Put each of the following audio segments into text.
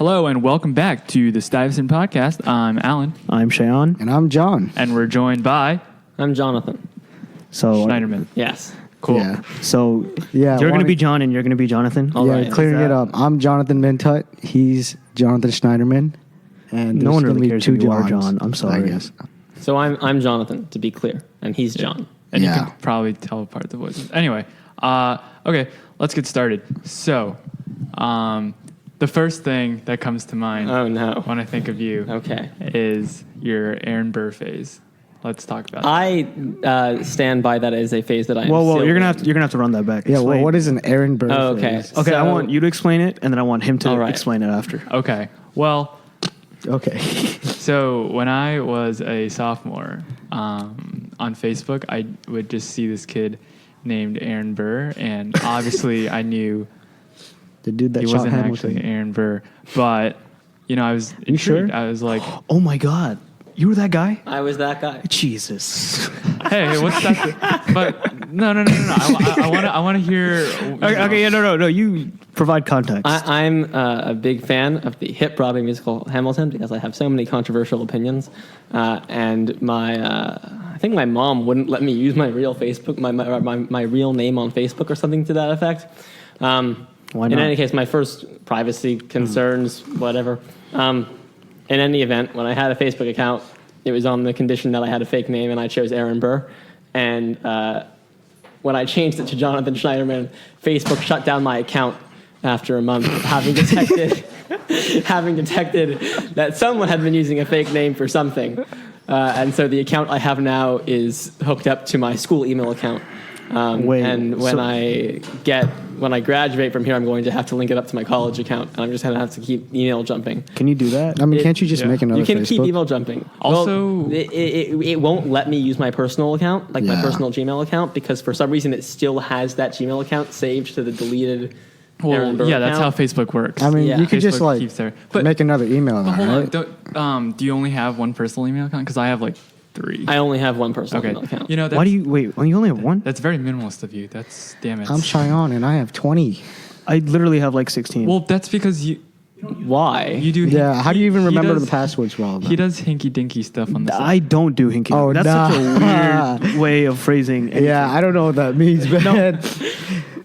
Hello and welcome back to the Stuyvesant podcast. I'm Alan. I'm Shayon. And I'm John. And we're joined by I'm Jonathan. So Schneiderman. Yes. Cool. Yeah. So Yeah, you're going to be John and you're going to be Jonathan? All yeah, right. clearing it up. I'm Jonathan Mintut. He's Jonathan Schneiderman. And No there's one gonna really be cares two who you are, Johns, John. I'm sorry. I guess. So I'm Jonathan, to be clear, and he's John. And you Yeah. can probably tell apart the voices. Anyway, okay, let's get started. So, the first thing that comes to mind Oh no. when I think of you Okay. is your Aaron Burr phase. Let's talk about that. I stand by that as a phase that I am. Whoa, still you're gonna in. have to run that back. Yeah, well, Explain. what is an Aaron Burr Oh, okay. phase? Okay, I So- want you to explain it, and then I want him to All right. explain it after. Okay, well, Okay. so when I was a sophomore on Facebook, I would just see this kid named Aaron Burr, and obviously I knew The dude that he shot wasn't Hamilton. actually Aaron Burr, but I was You sure? intrigued. I was like, Oh my God, you were that guy? I was that guy. Jesus. hey, what's that? But no. I want to hear. Okay, yeah, no. You provide context. I'm a big fan of the hit Broadway musical Hamilton because I have so many controversial opinions, and I think my mom wouldn't let me use my real Facebook, my real name on Facebook or something to that effect. Why In not? any case, my first privacy concerns, whatever. In any event, when I had a Facebook account, it was on the condition that I had a fake name, and I chose Aaron Burr. And when I changed it to Jonathan Schneiderman, Facebook shut down my account after a month, having detected that someone had been using a fake name for something. And so the account I have now is hooked up to my school email account. And when I graduate from here, I'm going to have to link it up to my college account, and I'm just going to have to keep email jumping. Can you do that? I mean, can't you just yeah. make another You can Facebook? keep email jumping. Also- Well, it won't let me use my personal account, like my Yeah. personal Gmail account, because for some reason it still has that Gmail account saved to the deleted Aaron Burr Well, yeah, that's how account. Facebook works. I mean, Yeah. you could just Facebook like keeps their- make another email But now, hold on, right? do you only have one personal email account? Because I have like 3. I only have one personal Okay, email account. that's, Why do you wait? You only have one? That's very minimalist of you. That's damn it. I'm Cheyenne and I have 20. I literally have like 16. Well, that's because you Why? do. Yeah, how do you even he remember does- the passwords for all of them? He does hinky dinky stuff on the side. I don't do hinky. Oh, That's nah. such a weird way of phrasing. anything. Yeah, I don't know what that means, man.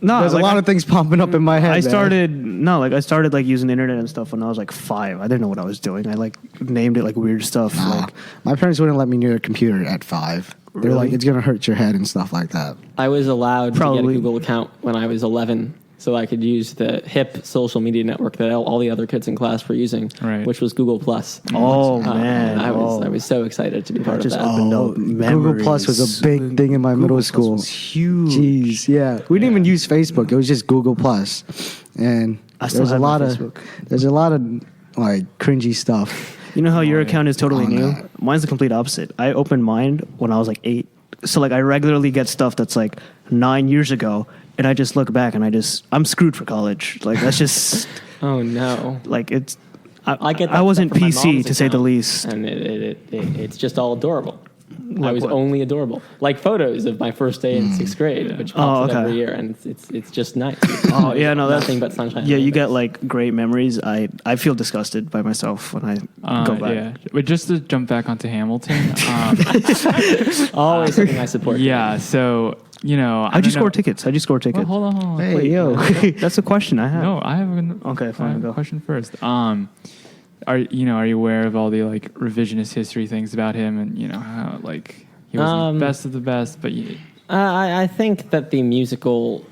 No, There's like, a lot of things popping up in my head. I man. started like using the internet and stuff when I was like 5. I didn't know what I was doing. I like named it like weird stuff. Nah. Like, My parents wouldn't let me near a computer at 5. They're Really? like, it's gonna hurt your head and stuff like that. I was allowed to Probably. get a Google account when I was 11, so I could use the hip social media network that all the other kids in class were using, Right. which was Google Plus. oh man, I was so excited to be part of just that. opened up Google Plus was a big thing in my middle Plus school. was huge. Jeez, yeah. We didn't even use Facebook. It was just Google Plus, and I still there's a have my lot of Facebook. like cringy stuff. You know how your account is totally On new? that. Mine's the complete opposite. I opened mine when I was like 8. So like I regularly get stuff that's like 9 years ago, and I just look back and I'm screwed for college. Like that's just Oh no! like it's. I get that I wasn't stuff from my PC mom's to say the account, least. and it's just all adorable. I Like was what? only adorable, like photos of my first day in 6th grade, which pops up okay. every year, and it's just nice. Oh yeah, no, that's nothing but sunshine. Yeah, and you get rainbows. like great memories. I feel disgusted by myself when I go back. Yeah, but just to jump back onto Hamilton. always something I support. Yeah, so How'd you score tickets? How'd you score tickets? Hold on. Hey, Wait, yo. That's a question I have. No, I have an Okay, fine, I have go. a question first. Are you aware of all the like revisionist history things about him and how like he was the best of the best, but I think that the musical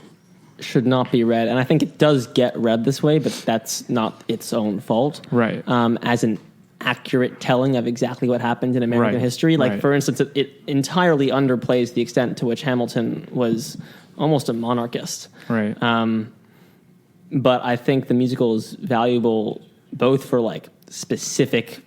should not be read, and I think it does get read this way, but that's not its own fault. Right. As an accurate telling of exactly what happened in American Right, history. Like, right. for instance, it entirely underplays the extent to which Hamilton was almost a monarchist. right. But I think the musical is valuable both for like specific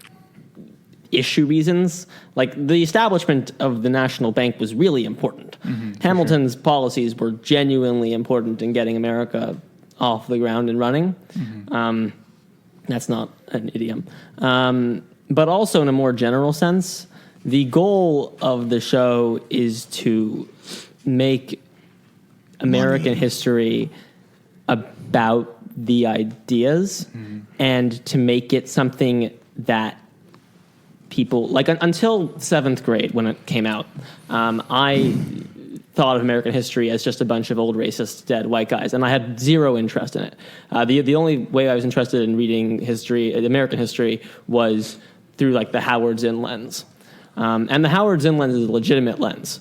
issue reasons. Like the establishment of the National Bank was really important. Hamilton's policies were genuinely important in getting America off the ground and running. That's not an idiom. But also in a more general sense, the goal of the show is to make American history about the ideas and to make it something that people like until 7th grade when it came out. I thought of American history as just a bunch of old racist dead white guys, and I had zero interest in it. The only way I was interested in reading history, American history, was through like the Howard Zinn lens, and the Howard Zinn lens is a legitimate lens.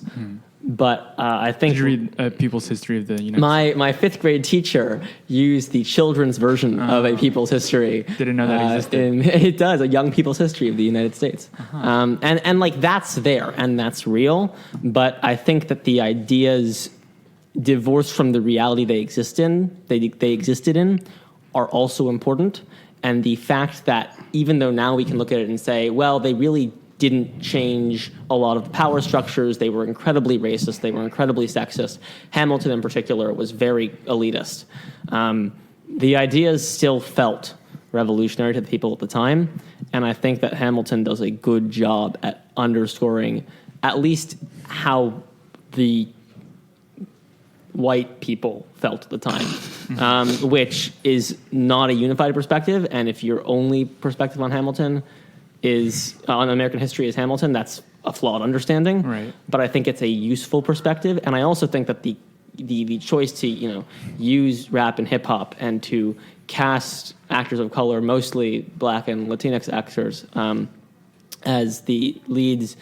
But I think... Did you read People's History of the United States? My 5th grade teacher used the children's version of a People's History. Didn't know that existed. It does, a young people's history of the United States. And like that's there and that's real. But I think that the ideas divorced from the reality they existed in are also important. And the fact that even though now we can look at it and say, well, they really didn't change a lot of the power structures. They were incredibly racist. They were incredibly sexist. Hamilton, in particular, was very elitist. The ideas still felt revolutionary to the people at the time, and I think that Hamilton does a good job at underscoring at least how the white people felt at the time, which is not a unified perspective, and if your only perspective on Hamilton is on American history is Hamilton, that's a flawed understanding. Right. But I think it's a useful perspective, and I also think that the choice to use rap and hip hop and to cast actors of color, mostly Black and Latinx actors, as the leads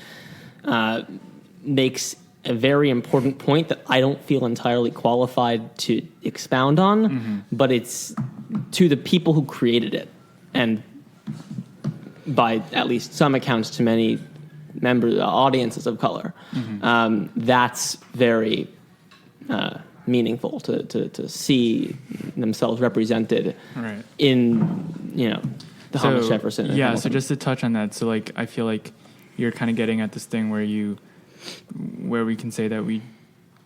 makes a very important point that I don't feel entirely qualified to expound on, but it's to the people who created it, and by at least some accounts to many audiences of color. That's very meaningful to see themselves represented in the Thomas Jefferson. And yeah, Hamilton. so just to touch on that, so like I feel like you're kind of getting at this thing where we can say that we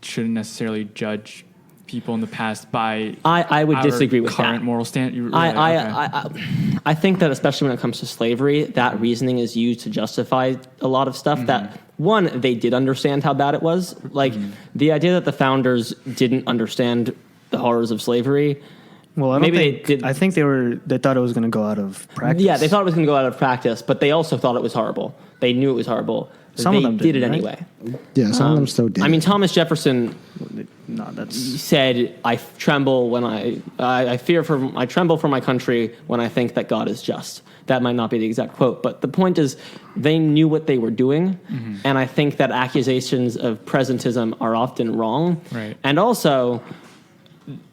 shouldn't necessarily judge people in the past by I would disagree with current that. moral stand. I think that especially when it comes to slavery, that reasoning is used to justify a lot of stuff that, one, they did understand how bad it was. Like, the idea that the founders didn't understand the horrors of slavery. Well, I think they thought it was going to go out of practice. Yeah, they thought it was going to go out of practice, but they also thought it was horrible. They knew it was horrible. Some of them did it didn't, right? anyway. Yeah, some of them still did. I mean, Thomas Jefferson that's said, "I tremble when I tremble for my country when I think that God is just." That might not be the exact quote, but the point is, they knew what they were doing, and I think that accusations of presentism are often wrong. Right. And also,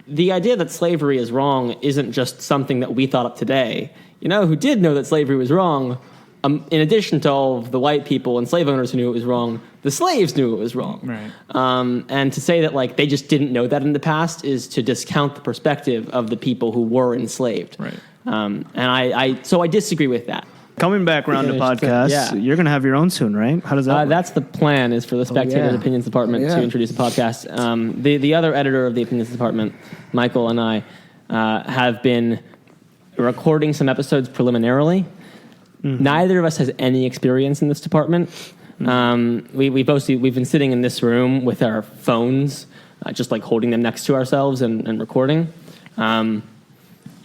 the idea that slavery is wrong isn't just something that we thought up today. You know who did know that slavery was wrong? In addition to all of the white people and slave owners who knew it was wrong, the slaves knew it was wrong. Right. And to say that like they just didn't know that in the past is to discount the perspective of the people who were enslaved. Right. And so I disagree with that. coming back around the podcast. You're going to have your own soon, right? How does that work? That's the plan, is for the Spectator's Opinions Department to introduce a podcast. The other editor of the Opinions Department, Michael, and I have been recording some episodes preliminarily. Mm-hmm. Neither of us has any experience in this department. We've been sitting in this room with our phones, just like holding them next to ourselves and recording.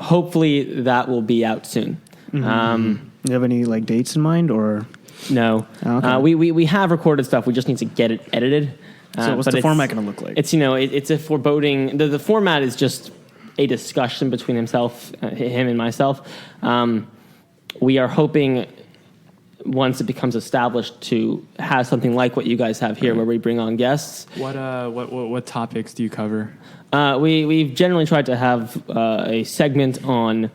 Hopefully that will be out soon. Mm-hmm. Do you have any like dates in mind, or no? Okay. We have recorded stuff. We just need to get it edited. So what's the format going to look like? It's it's a foreboding. The format is just a discussion between him and myself. We are hoping, once it becomes established, to have something like what you guys have here, where we bring on guests. What topics do you cover? We've generally tried to have a segment on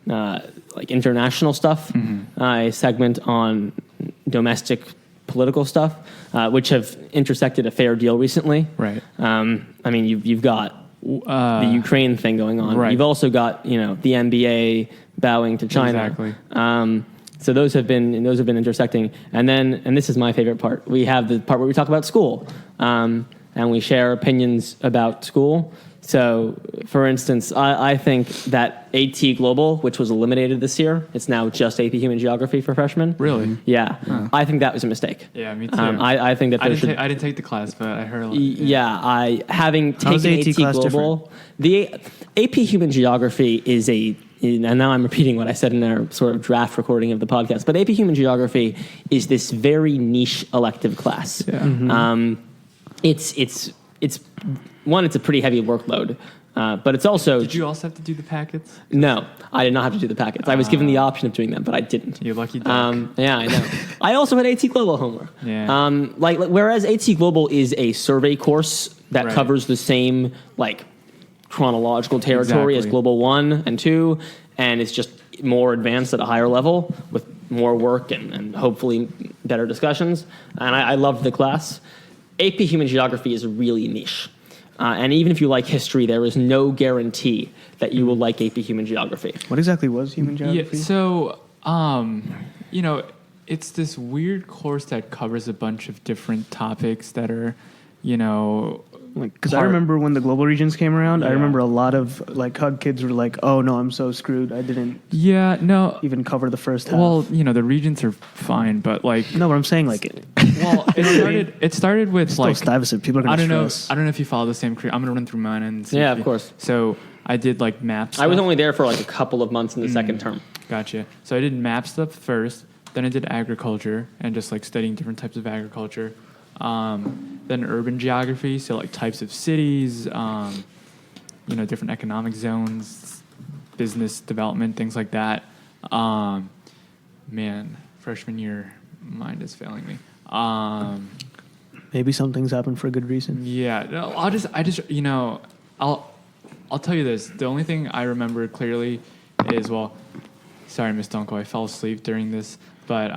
like international stuff, a segment on domestic political stuff, which have intersected a fair deal recently. Right. I mean, you've got the Ukraine thing going on. Right. You've also got the NBA bowing to China. Exactly. So those have been intersecting, and this is my favorite part. We have the part where we talk about school. and we share opinions about school. So, for instance, I think that AT Global, which was eliminated this year, it's now just AP Human Geography for freshmen. Really? Yeah. I think that was a mistake. Yeah, me too. I think that I there didn't, should... I didn't take the class, but I heard a lot. Having How's taken the AT class Global, the AP Human Geography is and now I'm repeating what I said in our sort of draft recording of the podcast, but AP Human Geography is this very niche elective class. Yeah. Mm-hmm. It's one, it's a pretty heavy workload, but it's also... Did you also have to do the packets? No, I did not have to do the packets. I was given the option of doing them, but I didn't. You lucky duck. Yeah, I know. I also had AT Global homework. Yeah. Whereas AT Global is a survey course that Right. covers the same chronological territory as Exactly. Global 1 and 2, and it's just more advanced at a higher level with more work and hopefully better discussions. And I loved the class. AP Human Geography is really niche. And even if you like history, there is no guarantee that you will like AP Human Geography. What exactly was human geography? Yeah, so, it's this weird course that covers a bunch of different topics that are, Because I remember when the global regions came around, I Yeah. remember a lot of HUD kids were like, "Oh no, I'm so screwed. I didn't Yeah, no. even cover the first half." Well, the regions are fine, but no, but I'm saying well, it started with still Stuyvesant. People are I gonna don't know. stress. I don't know if you follow the same career. I'm gonna run through mine and see Yeah, if of course. So I did map stuff. I was only there for a couple of months in the second term. Gotcha. So I did map stuff first, then I did agriculture and just studying different types of agriculture. Then urban geography, so types of cities, different economic zones, business development, things like that. Freshman year, mind is failing me. Maybe some things happen for a good reason. Yeah, no, I'll tell you this. The only thing I remember clearly is, sorry, Miss Dunkel, I fell asleep during this, but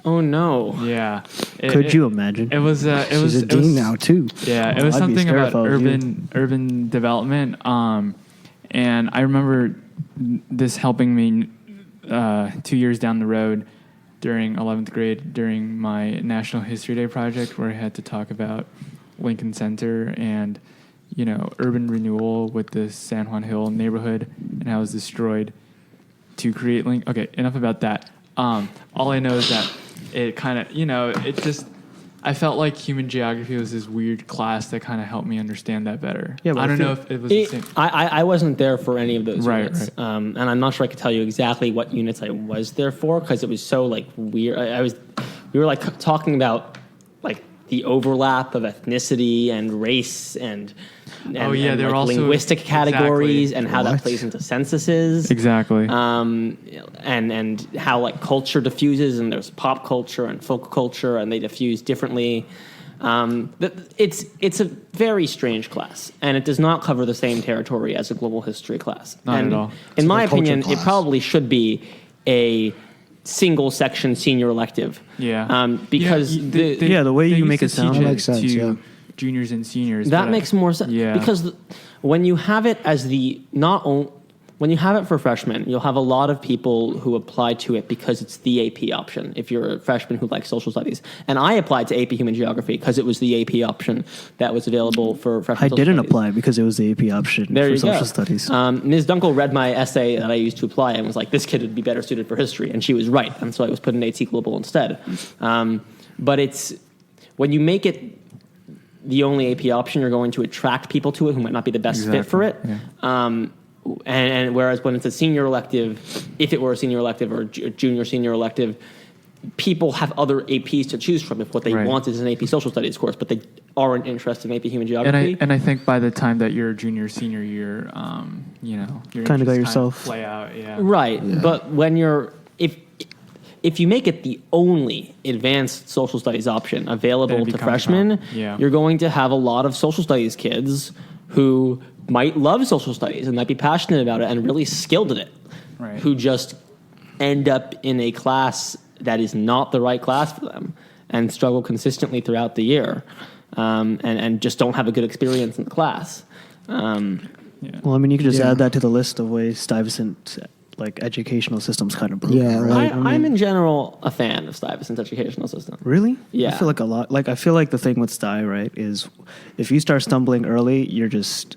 Oh no! yeah. Could you imagine? It was. She's a dean now too. Yeah, it Oh, was I'd be something scared about if I was you. urban development. And I remember this helping me 2 years down the road during 11th grade during my National History Day project, where I had to talk about Lincoln Center and urban renewal with the San Juan Hill neighborhood and how it was destroyed to create Lincoln. Okay, enough about that. All I know is that it kind of, it just, I felt like human geography was this weird class that kind of helped me understand that better. Yeah, but I don't I know if it was the same. I wasn't there for any of those Right, units, right. and I'm not sure I could tell you exactly what units I was there for because it was so weird. We were talking about the overlap of ethnicity and race and There were also linguistic categories exactly. and how that What? plays into censuses. Exactly. And how culture diffuses, and there's pop culture and folk culture, and they diffuse differently. It's a very strange class, and it does not cover the same territory as a global history class. Not and at all. In my a culture opinion, it class. probably should be a single section senior elective. Yeah. Because they- the way they you used make to it sound teach makes sense, to yeah. juniors and seniors. that but makes more sense. Yeah. Because when you have it as when you have it for freshmen, you'll have a lot of people who apply to it because it's the AP option. If you're a freshman who likes social studies, and I applied to AP Human Geography because it was the AP option that was available for freshmen. I social didn't studies. apply because it was the AP option There for you social go. studies. Ms. Dunkel read my essay that I used to apply and was like, "This kid would be better suited for history," and she was right. And so I was put in AT Global instead. But it's when you make it the only AP option, you're going to attract people to it who might not be the best fit for it. Exactly, And whereas when it's a senior elective, if it were a senior elective or a junior senior elective, people have other APs to choose from if what they Right. want is an AP social studies course, but they aren't interested in AP human geography. And I think by the time that you're junior senior year, your Kinda got interests yourself- play out. Yeah. Right, but when you're if you make it the only advanced social studies option Then available it to becomes freshmen, hard. Yeah. you're going to have a lot of social studies kids who might love social studies and might be passionate about it and really skilled at it, Right. who just end up in a class that is not the right class for them and struggle consistently throughout the year, and just don't have a good experience in the class. Well, I mean, you could just Yeah. add that to the list of ways Stuyvesant like educational system's kind of broken. Yeah, right? I'm in general a fan of Stuyvesant's educational system. Really? Yeah. I feel like a lot. Like I feel like the thing with Sty, right, is if you start stumbling early, you're just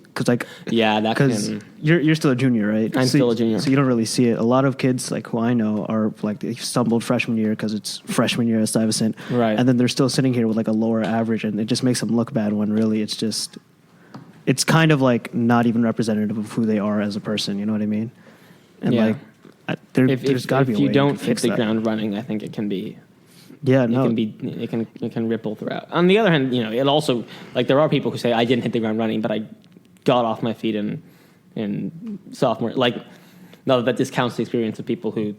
Yeah, that because can. you're still a junior, right? I'm still a junior. so you don't really see it. A lot of kids like who I know are like they stumbled freshman year because it's freshman year at Stuyvesant, Right. And then they're still sitting here with like a lower average, and it just makes them look bad when really it's kind of like not even representative of who they are as a person. You know what I mean? And Yeah. like there's got to be a if way you don't to hit fix the that. ground running, I think it can be. Yeah, It no. can be. It can ripple throughout. On the other hand, it also like there are people who say I didn't hit the ground running, but I got off my feet in sophomore. Like, no, that discounts the experience of people who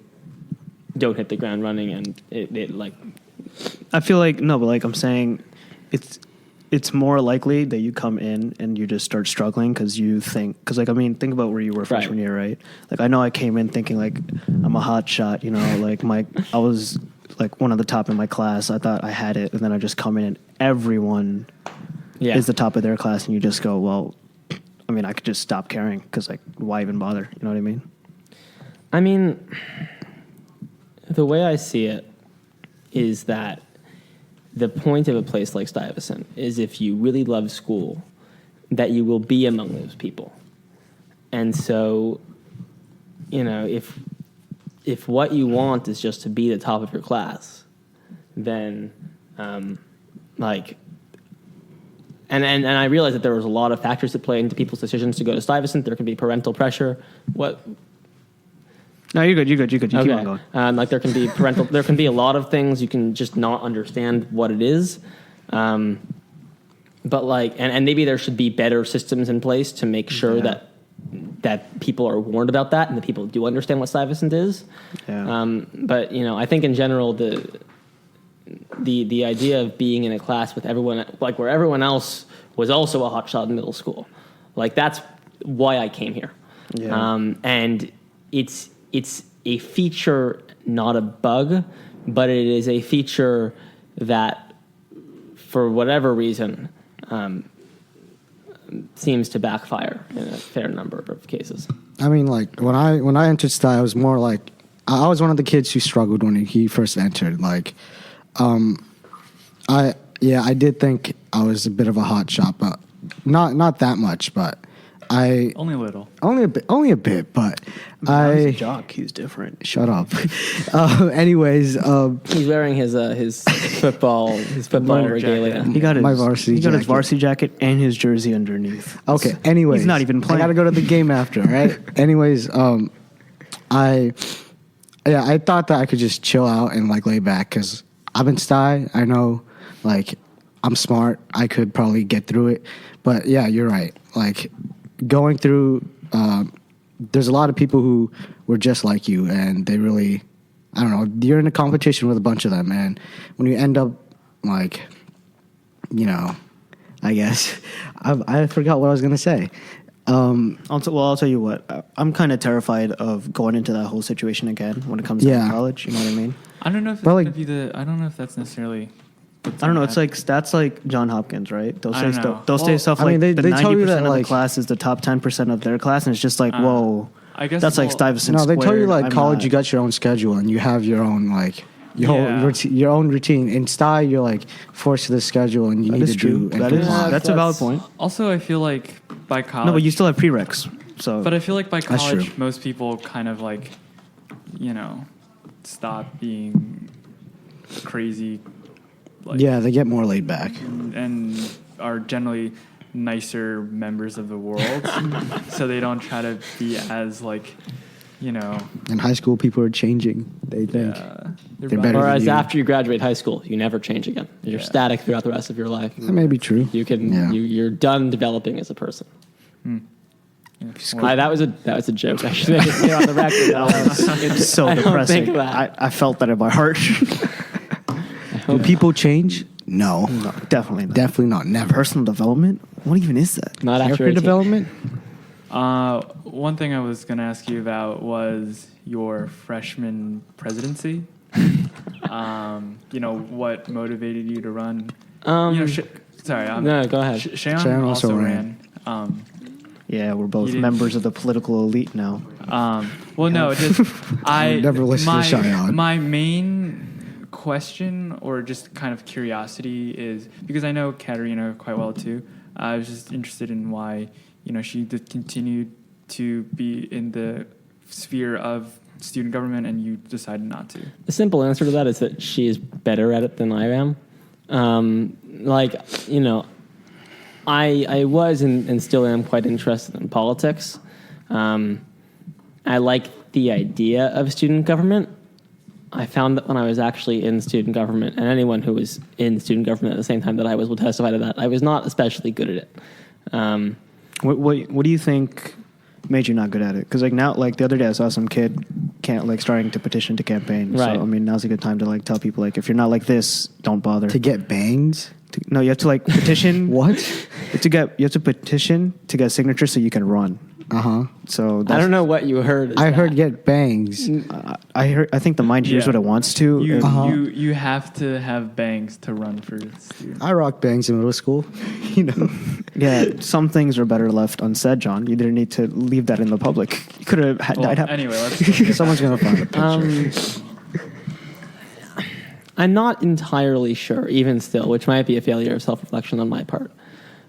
don't hit the ground running, and it like. I feel like no, but like I'm saying, it's more likely that you come in and you just start struggling because like I mean think about where you were freshman year, right? Like I know I came in thinking like I'm a hot shot, like I was like one of the top in my class. I thought I had it, and then I just come in and everyone is the top of their class, and you just go, well, I mean I could just stop caring because like why even bother? You know what I mean? I mean, the way I see it is that the point of a place like Stuyvesant is if you really love school, that you will be among those people. And so, if what you want is just to be the top of your class, then, and I realize that there was a lot of factors that play into people's decisions to go to Stuyvesant. There can be parental pressure. No, you're good. You keep on going. Like there can be there can be a lot of things you can just not understand what it is. But like, and maybe there should be better systems in place to make sure that people are warned about that and that people do understand what Stuyvesant is. Yeah. But I think in general the idea of being in a class with everyone, like where everyone else was also a hotshot in middle school, like that's why I came here. Yeah. And it's a feature, not a bug, but it is a feature that, for whatever reason, seems to backfire in a fair number of cases. I mean, like when I entered Sty, I was more like I was one of the kids who struggled when he first entered. Like, I did think I was a bit of a hot shot, but not that much. But Only a little. only a bit. But I was a jock. He's different. Shut up. Anyways, He's wearing his football Leather regalia. jacket. He got his My varsity He got his jacket. varsity jacket and his jersey underneath. okay. Anyways, He's not even playing. I gotta go to the game after, right? Anyways, I thought that I could just chill out and like lay back because I'm in Sty. I know, like, I'm smart. I could probably get through it. But yeah, you're right. Like, going through, there's a lot of people who were just like you, and they really, I don't know, you're in a competition with a bunch of them, and when you end up, like, I guess, I forgot what I was going to say. I'll tell you what. I'm kind of terrified of going into that whole situation again when it comes to college. You know what I mean? I don't know if But, it's like- gonna be I don't know if that's necessarily. I don't know. It's like that's like John Hopkins, right? They'll I say don't stuff. know. They'll say Well, stuff I like mean, the they tell you 90% that, of the like- class is the top 10% of their class, and it's just like, whoa. I guess that's like well, Stuyvesant. No, they tell you squared. like I'm college, not- you got your own schedule and you have your own like your own routine. In Sty, you're like forced to the schedule and you That need is to true. do. That is implement. that's a valid point. Also, I feel like by college. No, but you still have prereqs. So, But I feel like by That's college, true. most people kind of like, stop being crazy. Like, Yeah, they get more laid back. and are generally nicer members of the world, so they don't try to be as like, In high school, people are changing. They think. they're They're better. better than Whereas you. after you graduate high school, you never change again. You're static throughout the rest of your life. That may be true. You can Yeah. you're done developing as a person. Well, That was a joke. I should get it on the record. it's so I don't depressing. think that. I felt that in my heart. Do people change? No. No, definitely not. Definitely not. Never. Personal development? What even is that? Not after Character 18. development? One thing I was gonna ask you about was your freshman presidency. What motivated you to run? Sorry, No, go ahead. Shayon Shayon also also ran. Yeah, we're both You didn't- members of the political elite now. Well, no, just never listen to Cheyenne. My main question, or just kind of curiosity, is because I know Katerina quite well too. I was just interested in why she continued to be in the sphere of student government, and you decided not to. The simple answer to that is that she is better at it than I am. I was and still am quite interested in politics. I like the idea of student government. I found that when I was actually in student government, and anyone who was in student government at the same time that I was will testify to that, I was not especially good at it. What do you think made you not good at it? Because now, the other day, I saw some kid starting to petition to campaign. Right. So now's a good time to tell people if you're not like this, don't bother. To get bangs? No, you have to petition. What? You have to petition to get signatures so you can run. So I don't know what you heard. I heard get bangs. I think the mind hears what it wants to. You have to have bangs to run for student. I rocked bangs in middle school. Yeah, some things are better left unsaid, John. You didn't need to leave that in the public. You could have died happy. Anyway, let's Someone's gonna find a picture. I'm not entirely sure, even still, which might be a failure of self-reflection on my part.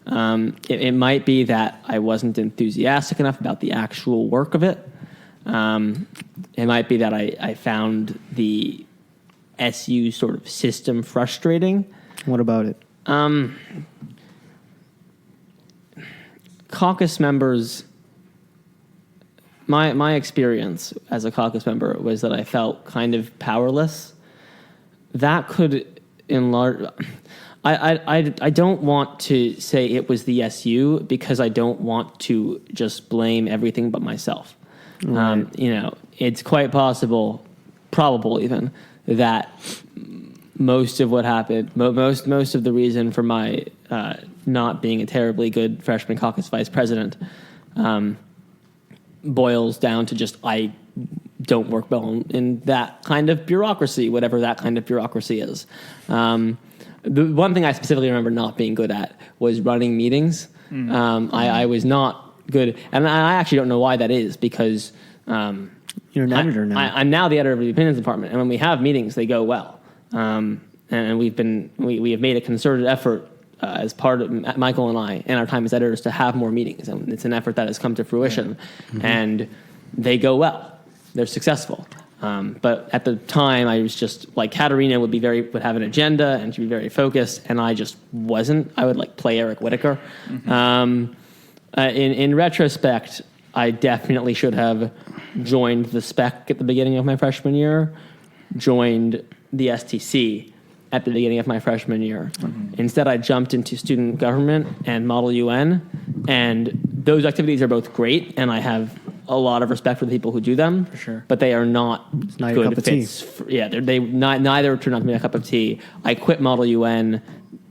It might be that I wasn't enthusiastic enough about the actual work of it. It might be that I found the SU sort of system frustrating. What about it? Caucus members, my experience as a caucus member was that I felt kind of powerless. That could enlarge... I don't want to say it was the SU because I don't want to just blame everything but myself. Right. It's quite possible, probable even, that most of what happened, most of the reason for my not being a terribly good freshman caucus vice-president boils down to just I don't work well in that kind of bureaucracy, whatever that kind of bureaucracy is. The one thing I specifically remember not being good at was running meetings. I was not good, and I actually don't know why that is, because you're an editor now. I'm now the editor of the opinions department, and when we have meetings, they go well. And we have made a concerted effort as part of Michael and I, in our time as editors, to have more meetings, and it's an effort that has come to fruition, and they go well. They're successful. But at the time, I was just Katerina would have an agenda and she'd be very focused, and I just wasn't. I would play Eric Whitaker. In retrospect, I definitely should have joined the Spec at the beginning of my freshman year, joined the STC at the beginning of my freshman year. Instead, I jumped into student government and Model UN, and those activities are both great, and I have a lot of respect for the people who do them. For sure. But they are not not good your cup of tea. fits. Neither turned out to be a cup of tea. I quit Model UN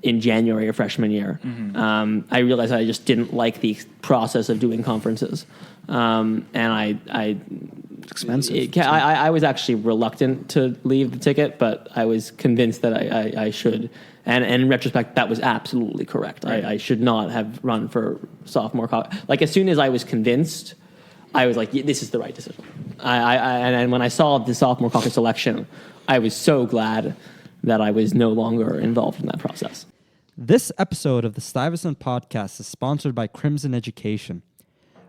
in January of freshman year. I realized I just didn't like the process of doing conferences. And It's expensive. I was actually reluctant to leave the ticket, but I was convinced that I should. And in retrospect, that was absolutely correct. Right. I should not have run for sophomore college. As soon as I was convinced, I was like, this is the right decision. And when I saw the sophomore caucus election, I was so glad that I was no longer involved in that process. This episode of the Stuyvesant podcast is sponsored by Crimson Education.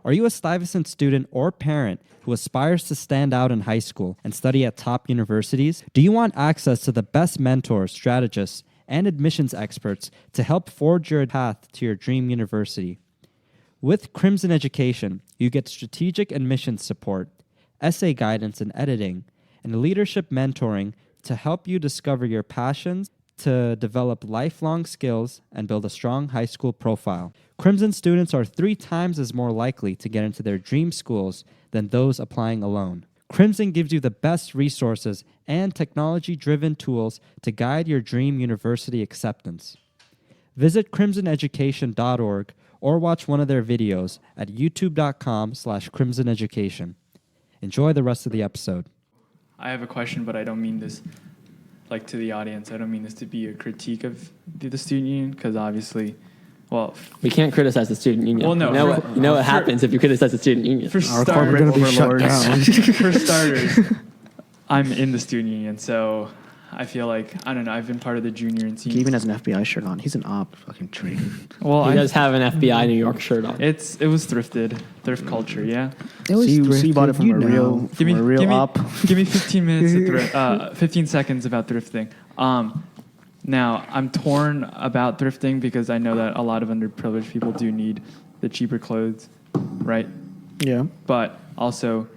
Are you a Stuyvesant student or parent who aspires to stand out in high school and study at top universities? Do you want access to the best mentors, strategists, and admissions experts to help forge your path to your dream university? With Crimson Education, you get strategic admissions support, essay guidance and editing, and leadership mentoring to help you discover your passions, to develop lifelong skills, and build a strong high school profile. Crimson students are 3 times as more likely to get into their dream schools than those applying alone. Crimson gives you the best resources and technology-driven tools to guide your dream university acceptance. Visit crimsoneducation.org or watch one of their videos at youtube.com/crimsoneducation. Enjoy the rest of the episode. I have a question, but I don't mean this to the audience. I don't mean this to be a critique of the student union, because obviously Well, We can't criticize the student union. Well, no, you know what happens if you criticize the student union. for Our starters, corporate gonna be shut overlords. down. for starters, I'm in the student union, so I feel like I don't know. I've been part of the junior and He senior. even has an FBI shirt on. He's an op fucking traitor. Well, He does have an FBI New York shirt on. it was thrifted, thrift culture. Yeah. It was So you bought it from thrifted, a real, Give me, from a real give me, op. give me 15 minutes to 15 seconds about thrifting. Now, I'm torn about thrifting because I know that a lot of underprivileged people do need the cheaper clothes, right? Yeah. But also,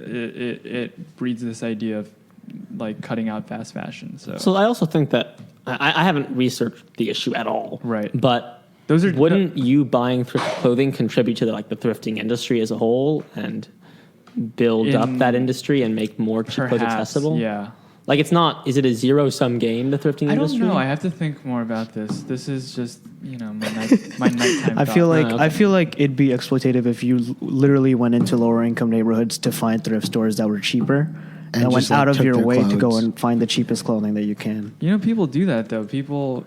it breeds this idea of like cutting out fast fashion. So I also think that I haven't researched the issue at all. Right. But Those are- wouldn't you buying thrift clothing contribute to the thrifting industry as a whole and build up that industry and make more cheap clothes accessible? Yeah. Like it's not. Is it a zero-sum game? The thrifting I don't industry. know. I have to think more about this. This is just my nighttime. I feel thought. like okay. I feel like it'd be exploitative if you literally went into lower income neighborhoods to find thrift stores that were cheaper and went just, like, out of took your their way to go clothes. and find the cheapest clothing that you can. People do that though. People.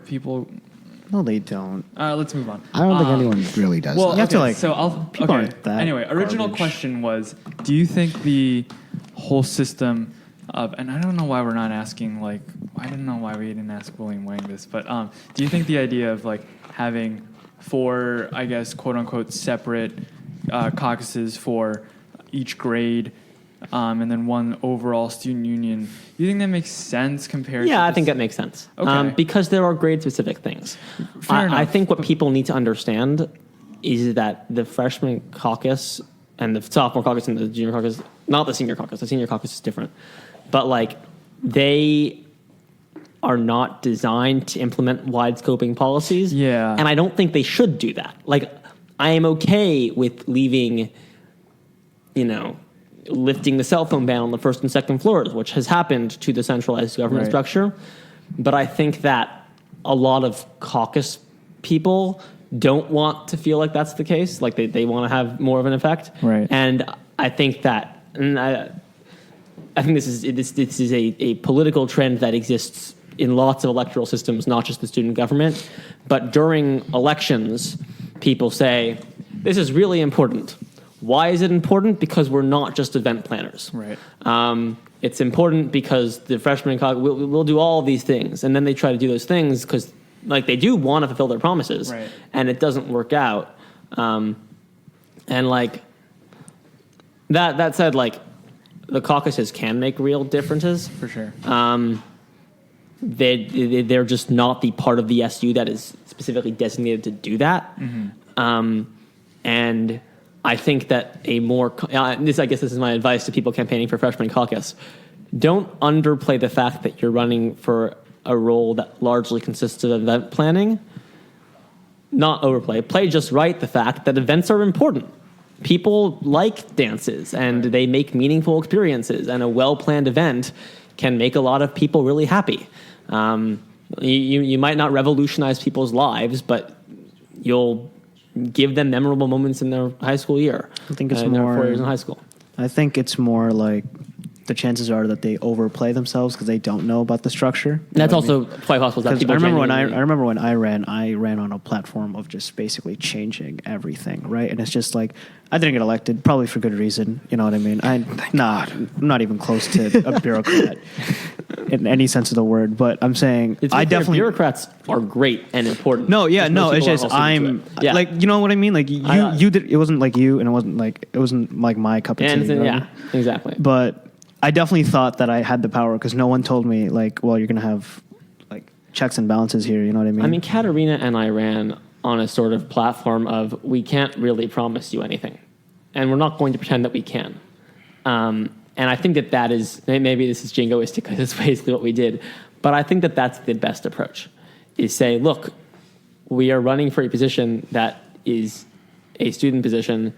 No, they don't. Let's move on. I don't think anyone really does Well, that. You have to, okay, like, so I'll. people Okay. aren't that Anyway, original garbage. question was: do you think the whole system of, and I don't know why we're not asking like, I don't know why we didn't ask William Wang this, but do you think the idea of like having 4, I guess, quote unquote, separate caucuses for each grade, and then one overall student union, do you think that makes sense compared? Yeah, to I this- think that makes sense. Okay. Because there are grade-specific things. Fair I enough, think what people need to understand is that the freshman caucus and the sophomore caucus and the junior caucus, not the senior caucus. The senior caucus is different. But, like, they are not designed to implement wide-scoping policies. Yeah. And I don't think they should do that. Like, I am okay with leaving, lifting the cell phone ban on the first and second floors, which has happened to the centralized government Right. structure. But I think that a lot of caucus people don't want to feel like that's the case. Like they want to have more of an effect. Right. And I think that, I think this is a political trend that exists in lots of electoral systems, not just the student government. But during elections, people say, this is really important. Why is it important? Because we're not just event planners. Right. It's important because the freshman caucus will do all of these things, and then they try to do those things because, like, they do want to fulfill their promises, Right. and it doesn't work out. And like that said, like the caucuses can make real differences. For sure. They're just not the part of the SU that is specifically designated to do that. And I think that I guess this is my advice to people campaigning for freshman caucus. Don't underplay the fact that you're running for a role that largely consists of event planning. Not overplay. Play just right the fact that events are important. People like dances and they make meaningful experiences, and a well-planned event can make a lot of people really happy. You might not revolutionize people's lives, but you'll give them memorable moments in their high school year. I think it's in their more 4 years in high school. I think it's more like the chances are that they overplay themselves because they don't know about the structure. You That's know what I mean? also quite possible. That 'Cause people I remember genuinely- when I ran on a platform of just basically changing everything, right? And it's just like I didn't get elected, probably for good reason. You know what I mean? I'm not even close to a bureaucrat in any sense of the word. But I'm saying It's I clear definitely bureaucrats are great and important. no, yeah, Just no. most It's people just aren't also into I'm it. Yeah. like you know what I mean. Like I- you did. It wasn't like you, and it wasn't like my cup of tea. and you know what I yeah, mean? exactly. But I definitely thought that I had the power because no one told me like, well, you're gonna have like checks and balances here. You know what I mean? I mean, Katerina and I ran on a sort of platform of we can't really promise you anything, and we're not going to pretend that we can. And I think that is maybe this is jingoistic because it's basically what we did, but I think that that's the best approach. Is say, look, we are running for a position that is a student position.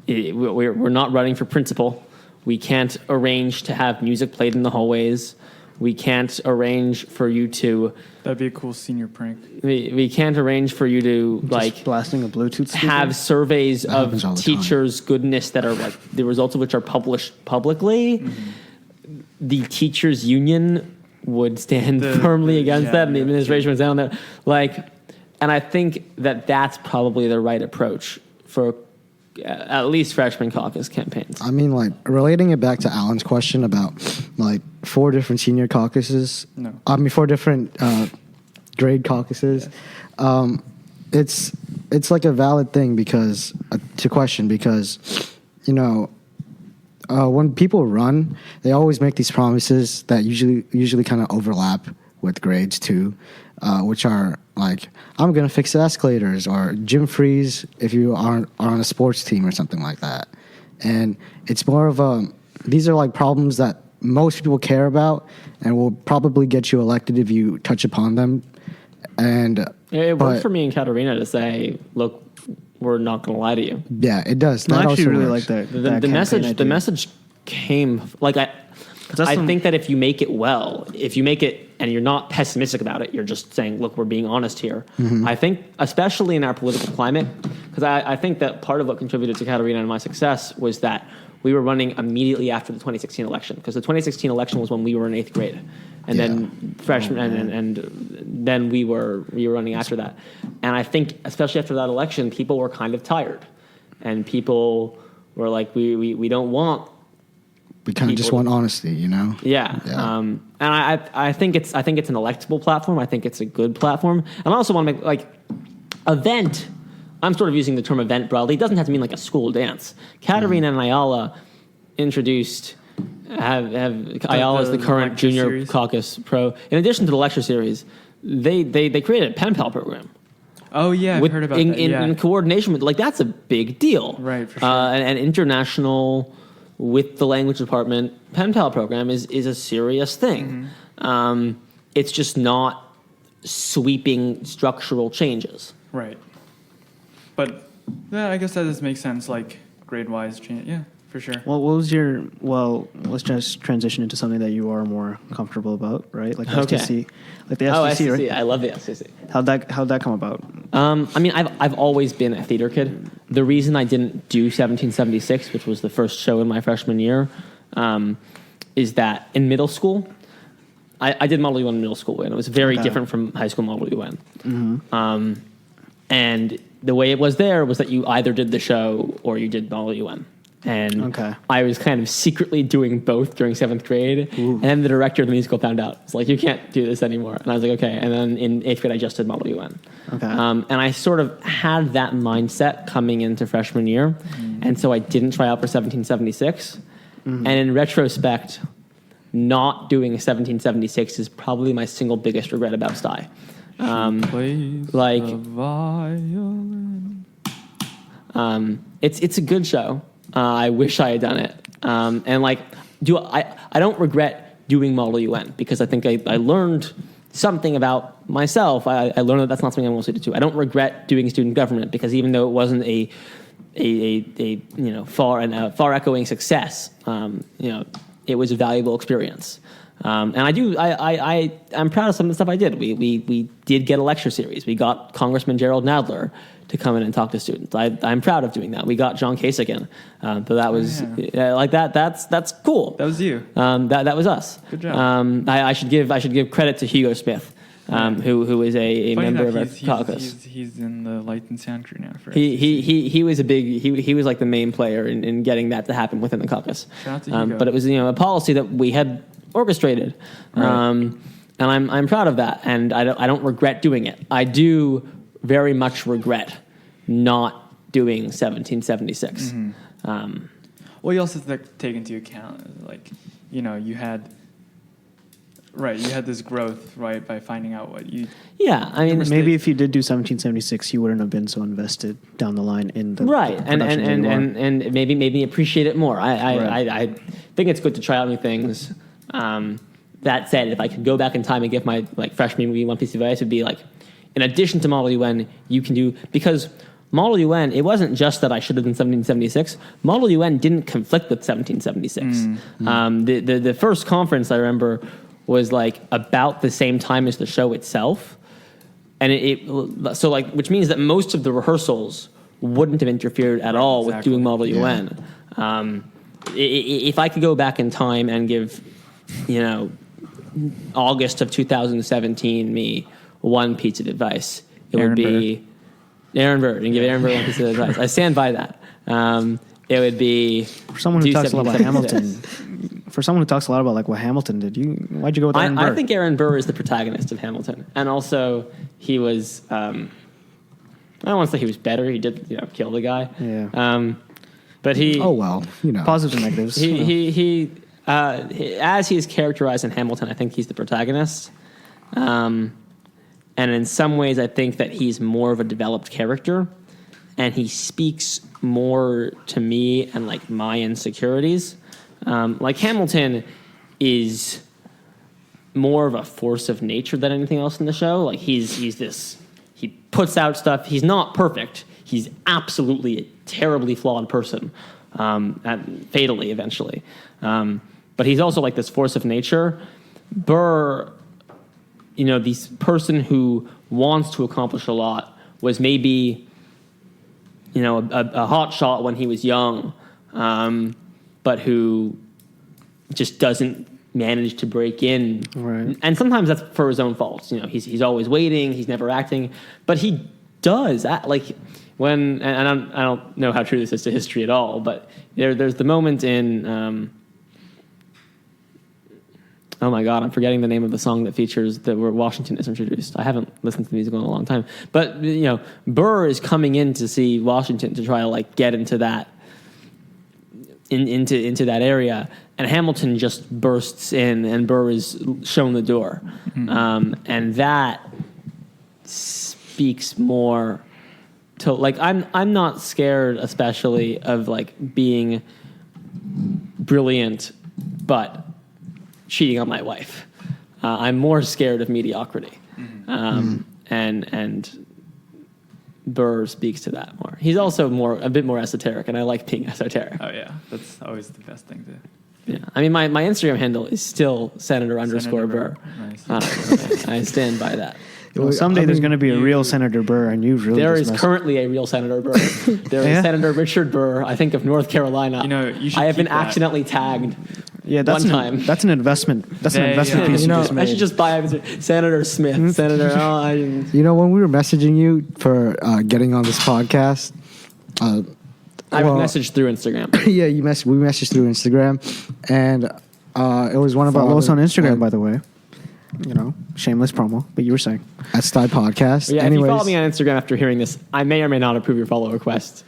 We're not running for principal. We can't arrange to have music played in the hallways. We can't arrange for you to. That'd be a cool senior prank. We can't arrange for you to Just like blasting a Bluetooth speaker? have surveys happens all of the time. teachers' goodness that are like the results of which are published publicly. The teachers' union would stand firmly against that, and the administration was down there. And I think that that's probably the right approach for at least freshman caucus campaigns. I mean, like, relating it back to Alan's question about, like, 4 different senior caucuses. No. I mean, 4 different grade caucuses. It's like a valid thing because, you know, when people run, they always make these promises that usually kind of overlap with grades too, which are like, I'm going to fix the escalators, or gym freeze if you are on a sports team or something like that. And it's more of these are like problems that most people care about and will probably get you elected if you touch upon them. And it worked for me and Katarina to say, look, we're not going to lie to you. Yeah, it does. No, That I actually also really works. like that. The that message, campaign the idea. message came like I think that if you make it well, if you make it and you're not pessimistic about it, you're just saying, look, we're being honest here. Mm-hmm. I think, especially in our political climate, because I think that part of what contributed to Katarina and my success was that we were running immediately after the 2016 election, because the 2016 election was when we were in 8th grade, and then freshman, and then we were running after that. And I think, especially after that election, people were kind of tired, and people were like, we don't want. We kind of just want honesty, you know? Yeah. And I think it's an electable platform. I think it's a good platform. And I also want to make, like, event. I'm sort of using the term event broadly. It doesn't have to mean like a school dance. Katarina and Ayala introduced, Ayala is the current junior series. caucus pro. In addition to the lecture series, they created a pen pal program. Oh yeah, I've heard about that. In coordination with, like, that's a big deal. Right, for sure. An international, with the language department, pen pal program is a serious thing. Mm-hmm. It's just not sweeping structural changes. Right. But yeah, I guess that does make sense. Like grade-wise change. Yeah, for sure. Well, what was your? Well, let's just transition into something that you are more comfortable about, right? Like Okay. STC, like the STC, STC, right? I love the STC. How'd that come about? I mean, I've always been a theater kid. The reason I didn't do 1776, which was the first show in my freshman year, is that in middle school, I did Model UN in middle school, and it was very different from high school Model UN. Mm-hmm. And the way it was there was that you either did the show or you did Model UN. And I was kind of secretly doing both during 7th grade. And then the director of the musical found out. It's like, you can't do this anymore. And I was like, okay. And then in 8th grade, I just did Model UN. Okay. And I sort of had that mindset coming into freshman year. Mm-hmm. And so I didn't try out for 1776. Mm-hmm. And in retrospect, not doing 1776 is probably my single biggest regret about Sty. Like the violin. It's a good show. I wish I had done it. And like, I don't regret doing Model UN because I think I learned something about myself. I learned that that's not something I want to do. I don't regret doing student government because even though it wasn't a far echoing success, it was a valuable experience. And I'm proud of some of the stuff I did. We did get a lecture series. We got Congressman Gerald Nadler to come in and talk to students. I'm proud of doing that. We got John Kasich. So that was like that. That's cool. That was you. That was us. Good job. I should give credit to Hugo Smith, who is a member of our caucus. He's in the light and sound crew now. He was a big he was like the main player in getting that to happen within the caucus. Shout out to Hugo. But it was a policy that we had orchestrated, and I'm proud of that, and I don't regret doing it. I do very much regret not doing 1776. Mm-hmm. Well, you also have to take into account, like, you had this growth, right, by finding out what you. Yeah, I mean, maybe if you did do 1776, you wouldn't have been so invested down the line in the right, the and maybe appreciate it more. I think it's good to try out new things. That said, if I could go back in time and give my freshman movie one piece of advice, would be like, in addition to Model UN, you can do, because Model UN, it wasn't just that I should have done 1776. Model UN didn't conflict with 1776. Mm-hmm. The first conference I remember was like about the same time as the show itself, and which means that most of the rehearsals wouldn't have interfered at all with doing Model UN. If I could go back in time and give, August of 2017 me one piece of advice, it would be Aaron Burr, and give Aaron Burr one piece of advice. I stand by that. It would be For someone who talks a lot about Hamilton, for someone who talks a lot about like what Hamilton did, why'd you go with Aaron Burr? I think Aaron Burr is the protagonist of Hamilton, and also he was. I don't want to say he was better. He did, kill the guy. Yeah. But he. Oh well, positives and negatives. He as he is characterized in Hamilton, I think he's the protagonist. And in some ways, I think that he's more of a developed character, and he speaks more to me and like my insecurities. Like Hamilton is more of a force of nature than anything else in the show. Like he puts out stuff. He's not perfect. He's absolutely a terribly flawed person, fatally eventually. But he's also like this force of nature. Burr, this person who wants to accomplish a lot, was maybe, a hot shot when he was young, but who just doesn't manage to break in. Right. And sometimes that's for his own faults. He's always waiting. He's never acting, but he does like when. And I don't know how true this is to history at all, but there's the moment in. Oh my God, I'm forgetting the name of the song that features where Washington is introduced. I haven't listened to the musical in a long time. But, Burr is coming in to see Washington to try to like get into that into that area. And Hamilton just bursts in and Burr is shown the door. Mm-hmm. And that speaks more to like I'm not scared especially of like being brilliant but cheating on my wife. I'm more scared of mediocrity. And Burr speaks to that more. He's also a bit more esoteric, and I like being esoteric. Oh yeah, that's always the best thing to. Yeah, I mean my Instagram handle is still Senator _ Burr. Nice. I stand by that. Well, someday there's going to be a real Senator Burr, and you really. There is currently a real Senator Burr. There is Senator Richard Burr, I think of North Carolina. You should. I have been that. accidentally tagged. Yeah, that's one time. That's an investment. That's an investment piece you just made. I should just buy Senator Smith. Senator. When we were messaging you for getting on this podcast, I messaged through Instagram. Yeah, we messaged through Instagram, and it was one about follow us on Instagram, by the way. Shameless promo. But you were saying at Sty Podcast. Yeah, anyways, if you follow me on Instagram after hearing this, I may or may not approve your follow request.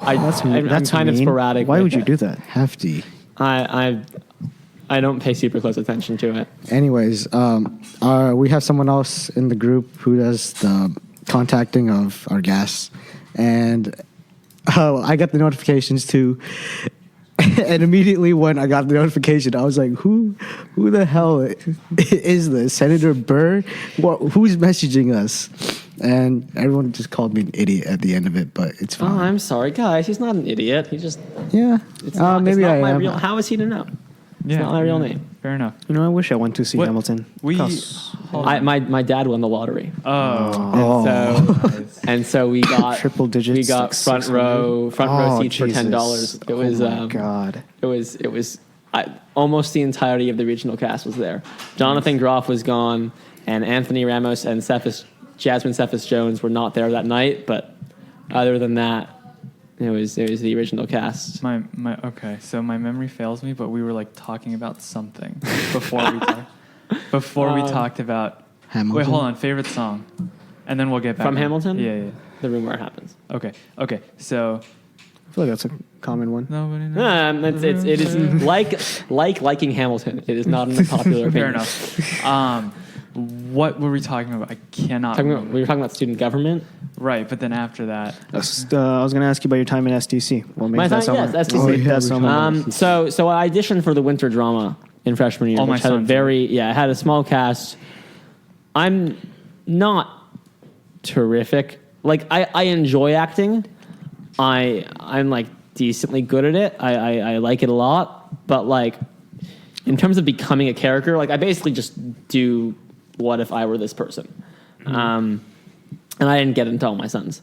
That's kind of sporadic. Why would you do that? Hefty. I don't pay super close attention to it. Anyways, we have someone else in the group who does the contacting of our guests, and I got the notifications too. And immediately when I got the notification, I was like, "Who the hell is this? Senator Burr? Who's messaging us?" And everyone just called me an idiot at the end of it, but it's fine. Oh, I'm sorry, guys. He's not an idiot. He just Maybe I my am. real. How is he to know? It's not my real name. Fair enough. I wish I went to see Hamilton. My dad won the lottery. Oh. And so we got triple digits. We got front row seats for $10. It was God. It was almost the entirety of the original cast was there. Jonathan Groff was gone, and Anthony Ramos and Jasmine Cephas Jones were not there that night. But other than that, it was the original cast. So my memory fails me, but we were like talking about something before we talked about Hamilton. Wait, hold on. Favorite song, and then we'll get back from Hamilton. Yeah. The Room Where It Happens. Okay. So I feel like that's a common one. nobody knows. It is like liking Hamilton. It is not an unpopular opinion. Fair enough. What were we talking about? I cannot. We were talking about student government. Right, but then after that, I was going to ask you about your time in SDC. What makes that so SDC. Oh, yeah, So I auditioned for the winter drama in freshman year, which had it had a small cast. I'm not terrific. Like I enjoy acting. I'm like decently good at it. I like it a lot, but like in terms of becoming a character, like I basically just do what if I were this person. And I didn't get into All My Sons.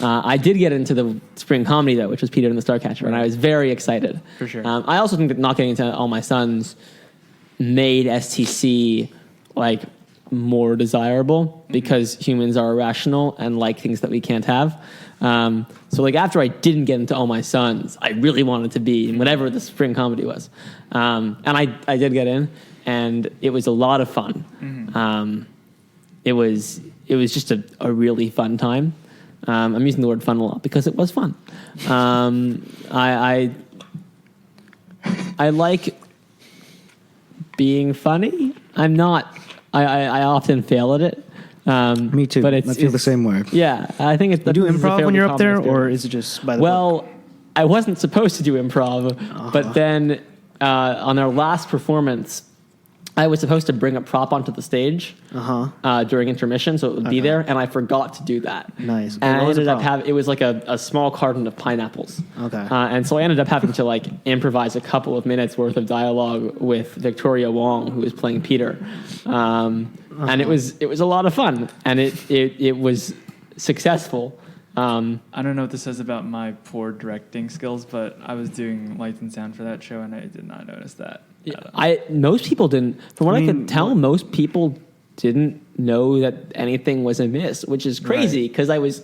I did get into the spring comedy though, which was Peter and the Starcatcher, and I was very excited. For sure. I also think that not getting into All My Sons made STC like more desirable because humans are irrational and like things that we can't have. So like after I didn't get into All My Sons, I really wanted to be in whatever the spring comedy was. And I did get in, and it was a lot of fun. It was just a really fun time. I'm using the word fun a lot because it was fun. I like being funny. I'm not. I often fail at it. Me too. But I feel the same way. Yeah, I think it's. You do improv when you're up there, or is it just by the book? I wasn't supposed to do improv, but then on our last performance, I was supposed to bring a prop onto the stage during intermission, so it would be there, and I forgot to do that. Nice. And What I was the ended up prop? having, it was like a small carton of pineapples. Okay. And so I ended up having to like improvise a couple of minutes worth of dialogue with Victoria Wong, who was playing Peter. And it was a lot of fun, and it was successful. I don't know what this says about my poor directing skills, but I was doing lights and sound for that show, and I did not notice that. Most people didn't. From what I mean, could tell, most people didn't know that anything was amiss, which is crazy because I was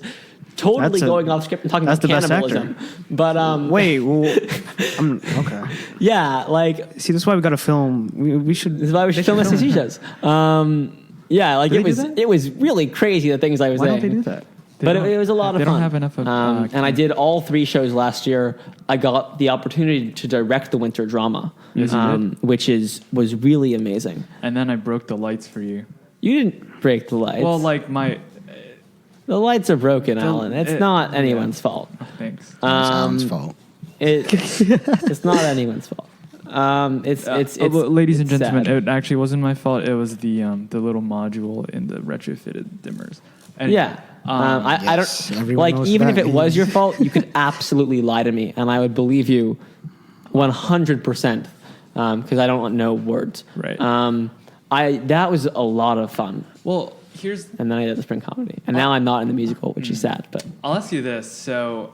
totally going off script and talking about the best cannibalism. But Wait, okay. yeah, like See, this is why we got to film. We should. this is why we should film SCC shows. Yeah, like Do it they do was that? it was really crazy the things I was Why saying. don't they do that? But it was a lot of They fun. don't have enough of. And I did all 3 shows last year. I got the opportunity to direct the winter drama, Yes, you did. which was really amazing. And then I broke the lights for you. You didn't break the lights. Well, like my. The lights are broken, Alan. It's not anyone's fault. Thanks. It's Alan's fault. It's not anyone's fault. It's ladies and it's gentlemen, sad. it actually wasn't my fault. It was the little module in the retrofitted dimmers. And, Yeah. I Yes, don't everyone like knows even that if it was means. your fault, you could absolutely lie to me, and I would believe you 100% because I don't know words. Right. That was a lot of fun, Well, here's. and then I did the spring comedy, and now I'm not in the musical, which is sad. But I'll ask you this. So,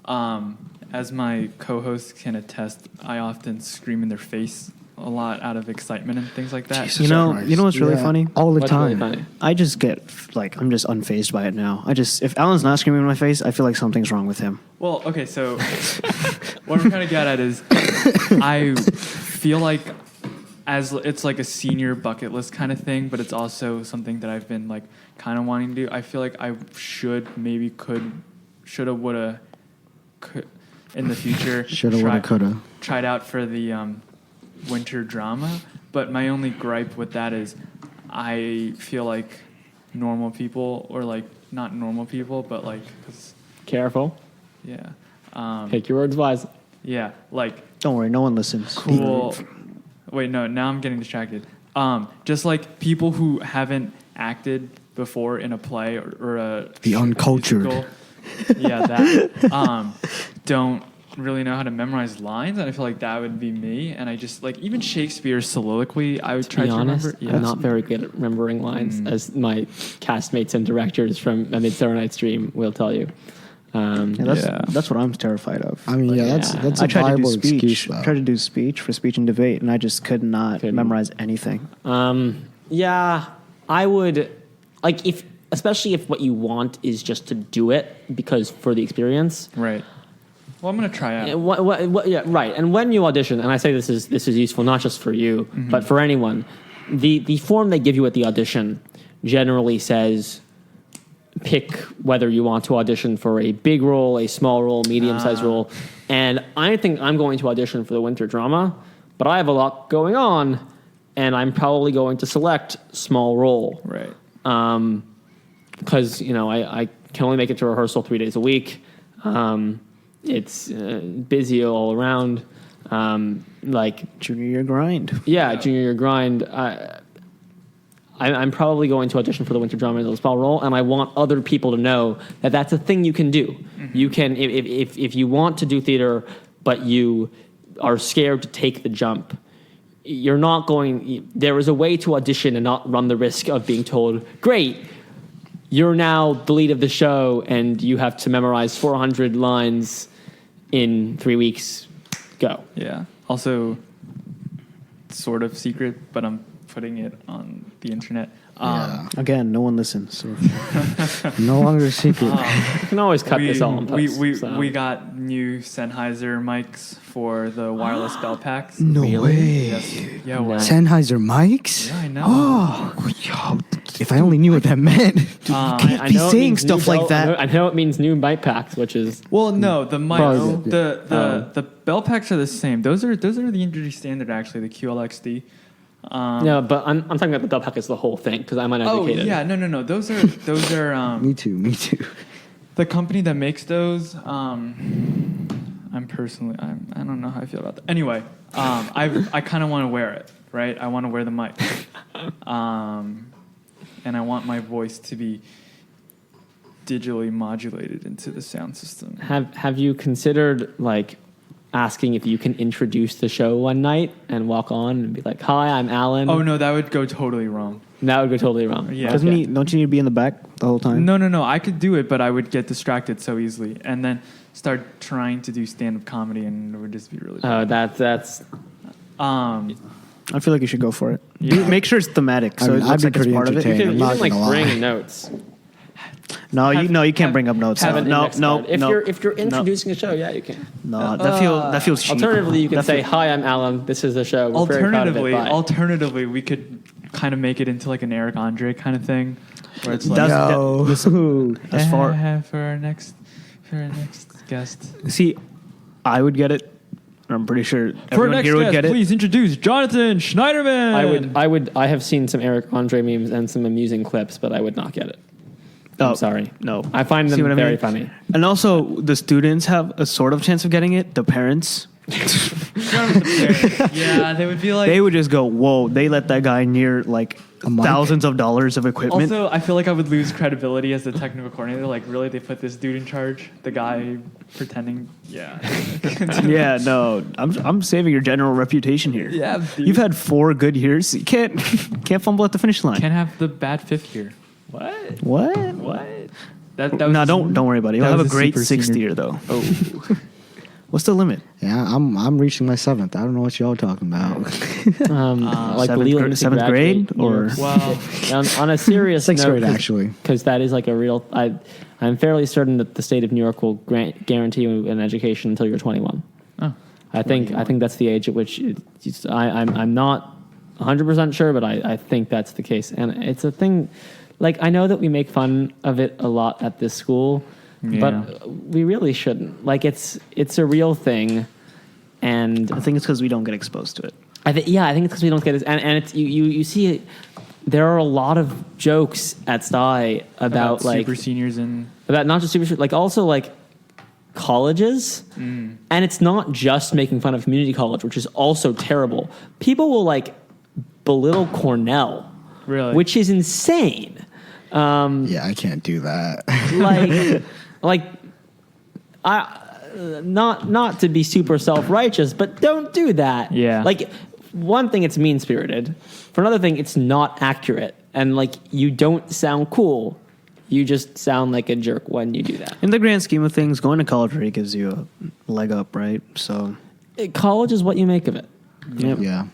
as my co-host can attest, I often scream in their face a lot out of excitement and things like that. Jesus You know Christ. what's really funny? All the what's really time. funny? I just get like I'm just unfazed by it now. If Alan's not screaming in my face, I feel like something's wrong with him. Well, okay, so what I'm trying to get at is I feel like as it's like a senior bucket list kind of thing, but it's also something that I've been like kind of wanting to do. I feel like I shoulda, woulda, could in the future. Shoulda, woulda, coulda. Tried out for the winter drama, but my only gripe with that is I feel like normal people, or like not normal people, but like 'cause, careful, yeah. pick your words wise. Yeah, like Don't worry, no one listens. cool. Wait, no, now I'm getting distracted. Just like people who haven't acted before in a play or a The uncultured. musical, yeah, that don't really know how to memorize lines, and I feel like that would be me. And I just like even Shakespeare's soliloquy, I would try be to honest, remember. I'm not very good at remembering lines, as my castmates and directors from A Midsummer Night's Dream will tell you. That's what I'm terrified of. I mean, yeah. that's I a tried to do viable speech. excuse, though. I tried to do speech for speech and debate, and I just could not Couldn't. memorize anything. Yeah, I would like especially if what you want is just to do it because for the experience. Right. Well, I'm gonna try out. Yeah, right. And when you audition, and I say this is useful not just for you, but for anyone, the form they give you at the audition generally says pick whether you want to audition for a big role, a small role, medium-sized role. And I think I'm going to audition for the winter drama, but I have a lot going on, and I'm probably going to select small role. Right. Because, I can only make it to rehearsal 3 days a week. It's busy all around. Junior year grind. Yeah, junior year grind. I'm probably going to audition for the winter drama in the small role, and I want other people to know that that's a thing you can do. Mm-hmm. You can, if you want to do theater, but you are scared to take the jump, you're not going. There is a way to audition and not run the risk of being told, "Great, you're now the lead of the show, and you have to memorize 400 lines in 3 weeks." Go. Yeah. Also, sort of secret, but I'm putting it on the internet. Again, no one listens. So. No longer a secret. You can always cut this all in post. We got new Sennheiser mics for the wireless bell packs. No way. Yes. Yeah, well, Sennheiser mics? yeah, I know. Oh, if I only knew what that meant. I be know it saying means stuff new like that. I know it means new mic packs, which is Well, no, the mic, Probably the bell packs are the same. Those are the industry standard, actually, the QLXD. no, but I'm talking about the bell pack as the whole thing because I'm uneducated. Oh yeah, no. Those are Me too. the company that makes those. I don't know how I feel about that. Anyway, I kind of want to wear it, right? I want to wear the mic, and I want my voice to be digitally modulated into the sound system. Have you considered like asking if you can introduce the show one night and walk on and be like, "Hi, I'm Alan." Oh no, that would go totally wrong. That would go totally wrong. Yeah. Don't you need to be in the back the whole time? No. I could do it, but I would get distracted so easily, and then start trying to do stand-up comedy, and it would just be really Oh, bad. that's I feel like you should go for it. Yeah. Make sure it's thematic, so I mean, it looks I'd be like it's pretty part of it. you entertained. can, I'm you not can like gonna lie. bring notes. No, you can't bring up notes. Have an No. index card. If you're introducing a show, yeah, you can. No, that feels cheap. Alternatively, you can That say, feel- "Hi, I'm Alan. This is the show. We're very proud of it. Bye." Alternatively, we could kind of make it into like an Eric Andre kind of thing, where it's like That's- That's far. for our next guest. See, I would get it. I'm pretty sure For our everyone next here would guest, get it. please introduce Jonathan Schneiderman. I have seen some Eric Andre memes and some amusing clips, but I would not get it. I'm sorry. No. I find them See what I very mean? funny. And also, the students have a sort of chance of getting it. The parents, Yeah, they would be like. they would just go, "Whoa!" They let that guy near like mic? thousands of dollars of equipment. Also, I feel like I would lose credibility as the technical coordinator. Like, really, they put this dude in charge? The guy pretending? Yeah. Yeah, no, I'm saving your general reputation here. Yeah, dude. You've had 4 good years. You can't fumble at the finish line. Can't have the bad fifth year. What? What? That No, was don't worry about it. You'll that have a was a great super 6th senior- year though. Oh. What's the limit? Yeah, I'm reaching my 7th. I don't know what y'all talking about. Like seventh Leland gra- seventh grade, or- Well, on a serious 6th note, grade, actually. because that is like a real. I'm fairly certain that the state of New York will guarantee you an education until you're 21. oh. I think that's the age at which I'm not 100% sure, but I think that's the case, and it's a thing. Like, I know that we make fun of it a lot at this school, Yeah. but we really shouldn't. Like, it's a real thing, and I think it's because we don't get exposed to it. I think it's because we don't get it, and it's you see it. There are a lot of jokes at Sty about like super seniors and about not just super, like also like colleges, and it's not just making fun of community college, which is also terrible. People will like belittle Cornell, really, which is insane. Yeah, I can't do that. like I not to be super self-righteous, but don't do that. Yeah. Like, one thing, it's mean-spirited. For another thing, it's not accurate, and like, you don't sound cool. You just sound like a jerk when you do that. In the grand scheme of things, going to college really gives you a leg up, right? So, College is what you make of it. Yeah.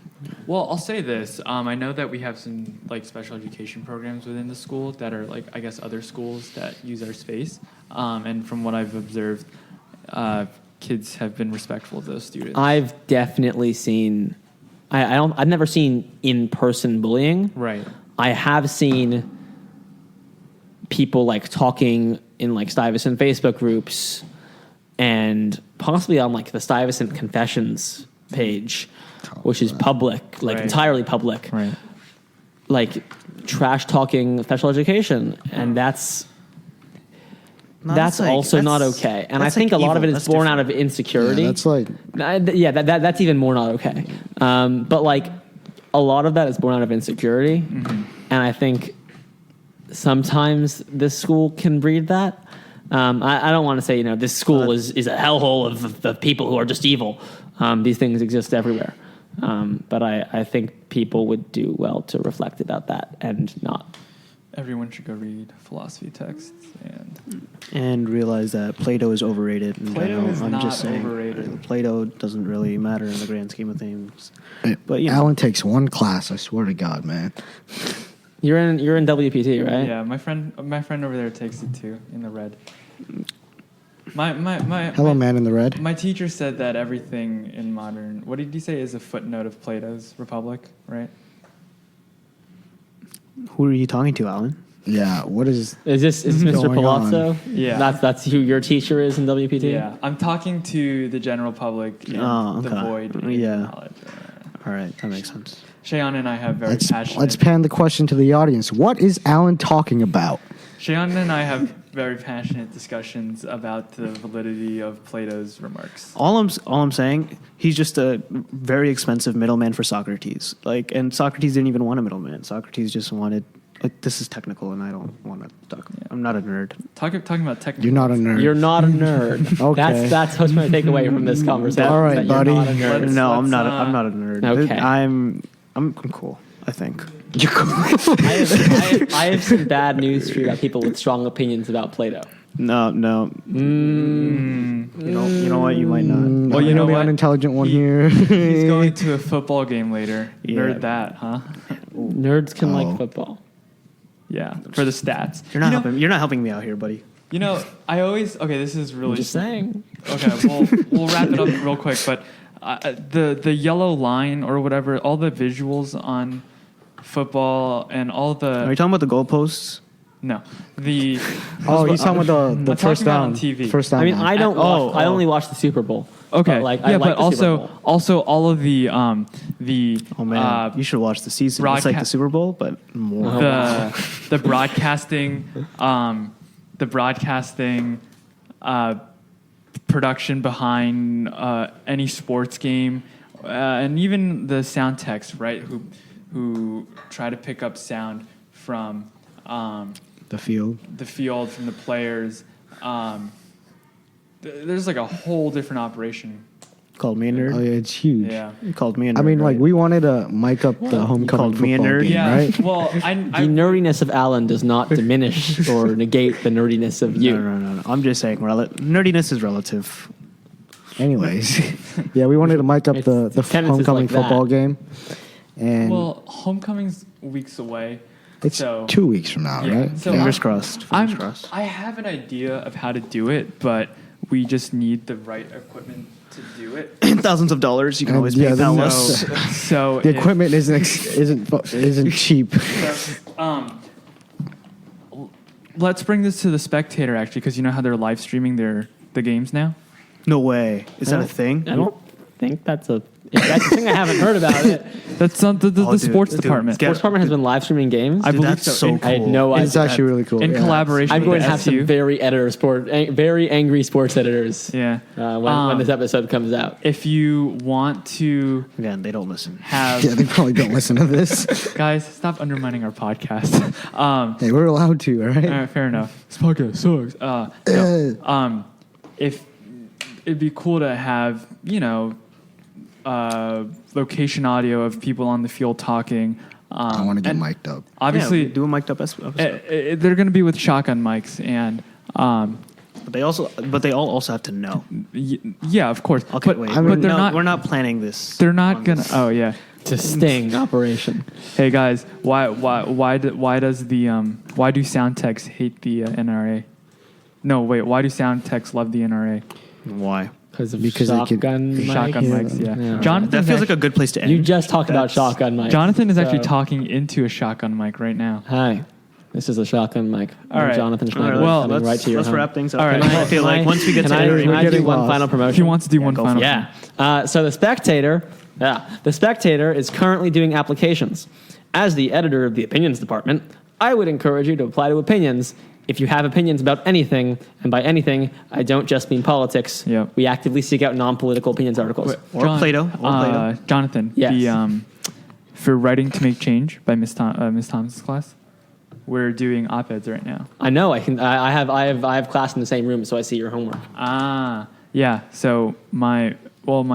Well, I'll say this. I know that we have some like special education programs within the school that are like, I guess, other schools that use our space. And from what I've observed, kids have been respectful of those students. I've definitely seen. I've never seen in-person bullying. Right. I have seen people like talking in like Stuyvesant Facebook groups, and possibly on like the Stuyvesant Confessions page, which is public, like Right. entirely public, Right. like trash talking special education, and that's like- also not that's- okay. And I that's think like a lot of it evil. is That's born different. out of insecurity. Yeah, that's like That's even more not okay. But like, a lot of that is born out of insecurity, and I think sometimes this school can breed that. I don't want to say this school is a hellhole of people who are just evil. These things exist everywhere, but I think people would do well to reflect about that and not. everyone should go read philosophy texts And realize that Plato is overrated. In Plato general. is I'm not just saying, overrated. Plato doesn't really matter in the grand scheme of things. Hey, But you know, Alan takes one class. I swear to God, man. You're in WPT, right? Yeah, my friend over there takes it too in the red. My Hello, man in the red. My teacher said that everything in modern, what did he say, is a footnote of Plato's Republic, right? who are you talking to, Alan? Yeah, what is... Is this Mr. Going Palazzo? on? Yeah. That's who your teacher is in WPT? Yeah, I'm talking to the general public and the void in Yeah. knowledge. All right, that makes sense. Shayon and I have very Let's passionate... pan the question to the audience. What is Alan talking about? Shayon and I have very passionate discussions about the validity of Plato's remarks. All I'm saying, he's just a very expensive middleman for Socrates. Like, and Socrates didn't even want a middleman. Socrates just wanted. Like, this is technical, and I don't want to talk. I'm not a nerd. Talking about technical... You're not a nerd. You're not a nerd. Okay. That's what I'm take away from this conversation. All right, that you're buddy. not a nerd. No, I'm let's, not. I'm not a nerd. Okay. I'm cool. I think. You're cool. I have some bad news for you about people with strong opinions about Plato. No. You know what? You might not. Well, you know the what? unintelligent one here. He's going to a football game later. Yeah. Nerd that, huh? Nerds can Oh. like football. Yeah, for the stats. You're not helping. You're not helping me out here, buddy. You know, I always... Okay, this is really... I'm just saying. Okay, we'll wrap it up real quick, but the yellow line or whatever, all the visuals on football and all the... Are you talking about the goalposts? No. The... Oh, he's talking about the I'm first talking about down. on TV. First down. I mean, line. I don't. Oh, watch, I oh. only watch the Super Bowl. Okay. But, yeah, I like but the Super Bowl. also all of the Oh man, you should watch the season. It's like the Super Bowl, but more. the broadcasting production behind any sports game, and even the sound techs, right? Who try to pick up sound from the field. from the players. There's like a whole different operation. Called me a nerd. Oh yeah, it's huge. Yeah. You called me a nerd. I mean, like right? we wanted to mic up the homecoming called me a football nerd? game, Yeah. right? Well, The nerdiness of Alan does not diminish or negate the nerdiness of you. No. I'm just saying, nerdiness is relative. Anyways, yeah, we wanted to mic up the tendencies homecoming like that. football game, and well, homecoming's weeks away. it's so 2 weeks from now, yeah. right? So Fingers crossed. Fingers I'm- crossed. I have an idea of how to do it, but we just need the right equipment to do it. Thousands of dollars. You can And always yeah, pay the Palace. So The if- equipment isn't cheap. let's bring this to the Spectator actually, because you know how they're live streaming the games now. No way. Is that a thing? I don't think that's a. If that's a thing, I haven't heard about it. That's not the Oh, dude, sports dude, department. get- Sports department has been live streaming games. I believe that's so I had cool. no idea. It's actually really cool. in yeah. collaboration. I'm with going to the have some SU. very very angry sports editors. Yeah. When this episode comes out. If you want to Again, they don't listen. have Yeah, they probably don't listen to this. guys, stop undermining our podcast. Hey, we're allowed to, all right? All right, fair enough. This podcast sucks. No. If it'd be cool to have, location audio of people on the field talking. I want to get and mic'd up. Obviously, do a mic'd up episode. they're going to be with shotgun mics, and But they all also have to know. yeah, of course. Okay, but, wait. I mean, but they're not. We're not planning this. They're not on gonna. this. Oh yeah. It's a sting operation. Hey guys, why do sound techs hate the NRA? No, wait. Why do sound techs love the NRA? Why? Because they shotgun mic. Shotgun mics, yeah. Yeah. Jonathan, That feels like a good place to end. You just talked about That's- shotgun mic. Jonathan is actually So- talking into a shotgun mic right now. Hi, this is a shotgun mic. All I'm right. Jonathan All right, Schneiderman. well, coming right to your let's home. wrap things up. All right. I feel like once we get to can I editing, do getting one lost. final promotion? If you want to do one go final, for it. Yeah. So the Spectator is currently doing applications. As the editor of the opinions department, I would encourage you to apply to opinions. If you have opinions about anything, and by anything, I don't just mean politics. Yep. We actively seek out non-political opinions articles. Or Plato. Jonathan, Yes. For writing to make change by Miss Thomas's class, we're doing op-eds right now. I know. I have class in the same room, so I see your homework. Yeah. So my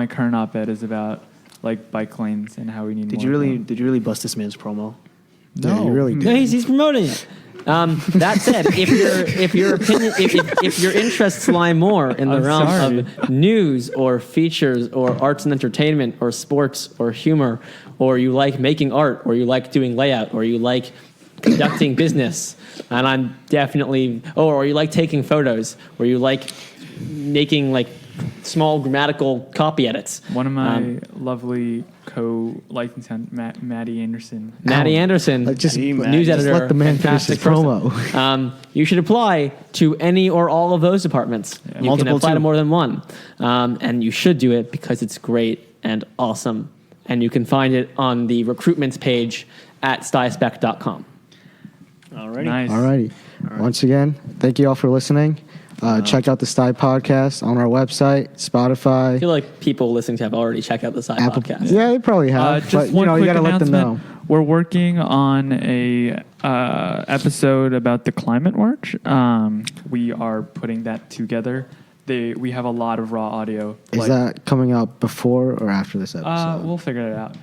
current op-ed is about like bike lanes and how we need. Did more you of them. really bust this man's promo? Yeah, you really No, did. he's promoting it. That said, if your interests lie more in the realm of news or features or arts and entertainment or sports or humor, or you like making art, or you like doing layout, or you like conducting business, and I'm definitely, or you like taking photos, or you like making like small grammatical copy edits. One of my lovely co-licensed Maddie Anderson. Maddie Anderson, Like just news editor. Just let the man finish his fantastic person. promo. You should apply to any or all of those departments. You can apply to more than one. And you should do it because it's great and awesome. And you can find it on the recruitments page at stuyspec.com. Alrighty. Nice. Alrighty. Once again, thank you all for listening. Check out the Sty podcast on our website, I Spotify, feel like people listening to have already checked out the side Apple. podcast. Yeah, they probably have. Just But one you quick gotta let them know. announcement. We're working on a episode about the climate march. We are putting that together. We have a lot of raw audio. Is that coming out before or after this episode? We'll figure it out.